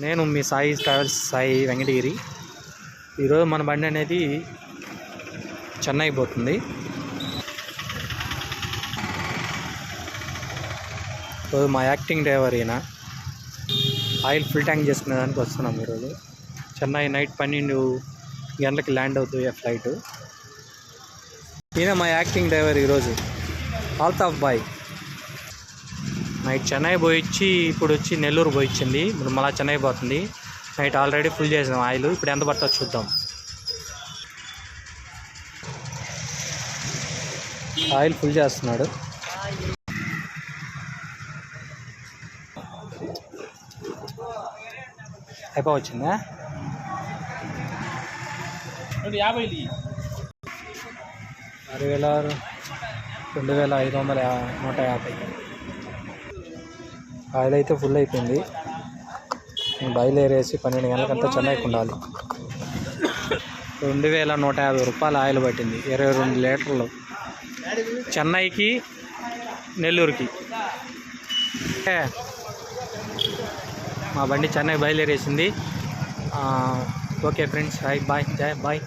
నేను మీ సాయి ట్రావెల్స్ సాయి వెంకటగిరి. ఈరోజు మన బండి అనేది చెన్నై పోతుంది. ఈరోజు మా యాక్టింగ్ డ్రైవర్ ఈయన. ఆయిల్ ఫుల్ ట్యాంక్ చేసుకునే దానికి వస్తున్నాం. ఈరోజు చెన్నై నైట్ 12 గంటలకి ల్యాండ్ అవుతుంది ఫ్లైట్. ఈయన మా యాక్టింగ్ డ్రైవర్. ఈరోజు ఆల్తాఫ్ బాయ్ నైట్ చెన్నై పోయిచ్చి ఇప్పుడు వచ్చి నెల్లూరు పోయిచ్చింది. ఇప్పుడు మళ్ళీ చెన్నై పోతుంది. నైట్ ఆల్రెడీ ఫుల్ చేసాం ఆయిల్. ఇప్పుడు ఎంత పడుతుందో చూద్దాం. ఆయిల్ ఫుల్ చేస్తున్నాడు. అయిపోవచ్చిందా? 6,000 2,550 ఆయిల్ అయితే ఫుల్ అయిపోయింది. బయలుదేరేసి 12 గంటలకంతా చెన్నైకి ఉండాలి. 2,150 రూపాయలు ఆయిల్ పట్టింది. 22 లీటర్లు చెన్నైకి నెల్లూరుకి. మా బండి చెన్నై బయలుదేరేసింది. Okay friends, bye bye.